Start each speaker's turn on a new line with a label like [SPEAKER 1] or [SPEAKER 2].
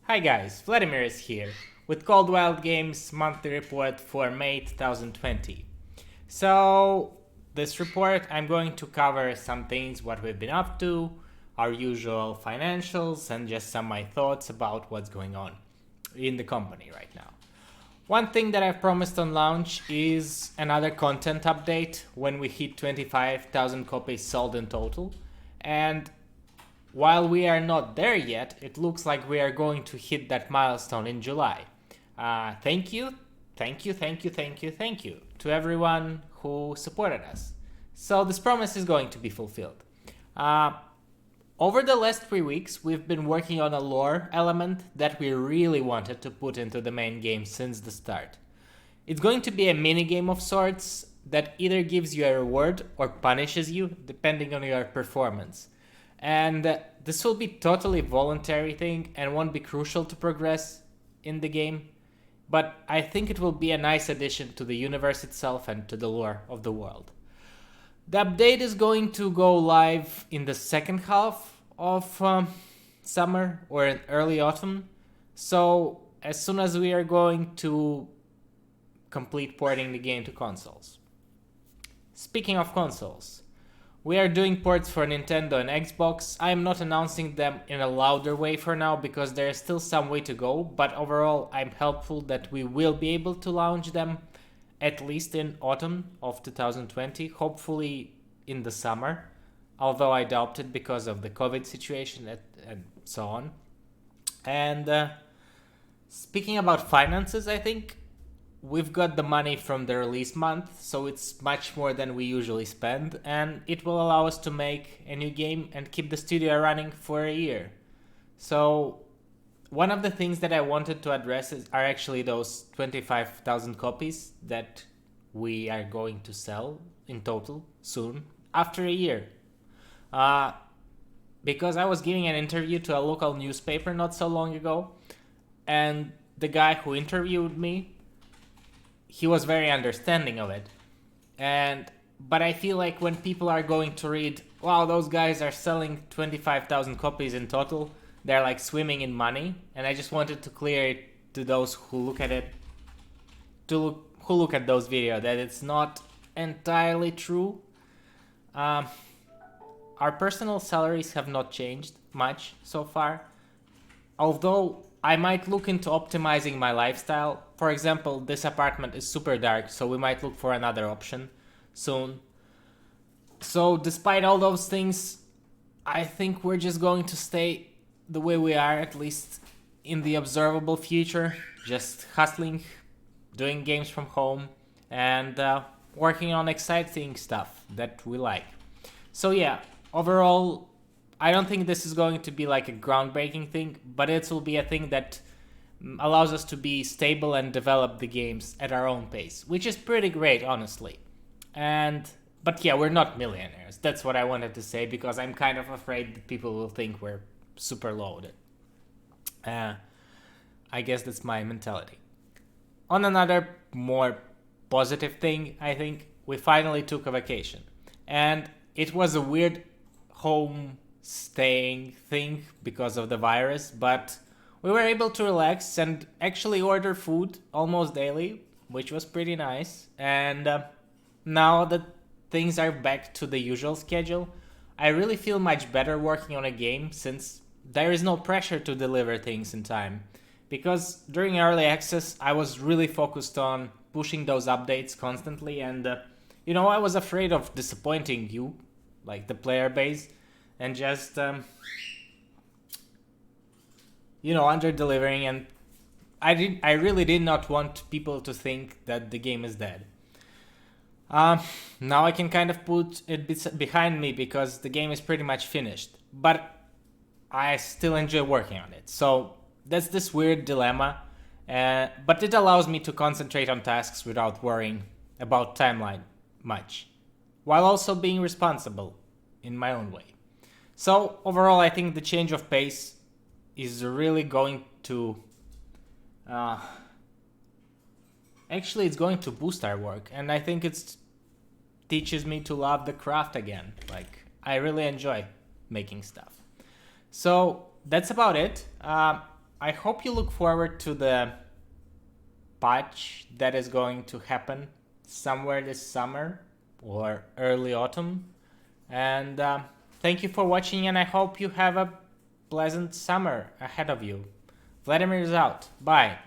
[SPEAKER 1] Hi guys, Vladimir is here with Coldwild Games monthly report for May 2020. So, this report I'm going to cover some things what we've been up to, our usual financials, and just some of my thoughts about what's going on in the company right now. One thing that I've promised on launch is another content update when we hit 25,000 copies sold in total. And while we are not there yet, it looks like we are going to hit that milestone in July. Thank you to everyone who supported us. So this promise is going to be fulfilled. Over the last 3 weeks, we've been working on a lore element that we really wanted to put into the main game since the start. It's going to be a mini game of sorts that either gives you a reward or punishes you, depending on your performance. And this will be totally voluntary thing and won't be crucial to progress in the game, but I think it will be a nice addition to the universe itself and to the lore of the world. The update is going to go live in the second half of summer or in early autumn, so as soon as we are going to complete porting the game to consoles. Speaking of consoles, we are doing ports for Nintendo and Xbox. I am not announcing them in a louder way for now because there is still some way to go, but overall I'm hopeful that we will be able to launch them at least in autumn of 2020, hopefully in the summer, although I doubt it because of the COVID situation and so on. And speaking about finances, I think we've got the money from the release month, so it's much more than we usually spend, and it will allow us to make a new game and keep the studio running for a year. So one of the things that I wanted to address are actually those 25,000 copies that we are going to sell in total soon, after a year. Because I was giving an interview to a local newspaper not so long ago, and the guy who interviewed me, he was very understanding of it. But I feel like when people are going to read, wow, those guys are selling 25,000 copies in total, they're like swimming in money. And I just wanted to clear it to those who look at it, who look at those videos, that it's not entirely true. Our personal salaries have not changed much so far, although I might look into optimizing my lifestyle. For example, this apartment is super dark, so we might look for another option soon. So despite all those things, I think we're just going to stay the way we are, at least in the observable future, just hustling, doing games from home, and working on exciting stuff that we like. So yeah, overall, I don't think this is going to be like a groundbreaking thing, but it will be a thing that allows us to be stable and develop the games at our own pace, which is pretty great, honestly. But yeah, we're not millionaires. That's what I wanted to say, because I'm kind of afraid that people will think we're super loaded. I guess that's my mentality. On another more positive thing, I think we finally took a vacation. And it was a weird home staying thing because of the virus, but we were able to relax and actually order food almost daily, which was pretty nice. And now that things are back to the usual schedule, I really feel much better working on a game, since there is no pressure to deliver things in time. Because during early access, I was really focused on pushing those updates constantly, and I was afraid of disappointing you, like the player base, and just under delivering. And I really did not want people to think that the game is dead. Now I can kind of put it behind me because the game is pretty much finished, but I still enjoy working on it. So that's this weird dilemma, but it allows me to concentrate on tasks without worrying about timeline much, while also being responsible in my own way. So overall, I think the change of pace is really going to actually, it's going to boost our work, and I think it teaches me to love the craft again. Like, I really enjoy making stuff. So that's about it. I hope you look forward to the patch that is going to happen somewhere this summer or early autumn. And thank you for watching, and I hope you have a pleasant summer ahead of you. Vladimir is out. Bye.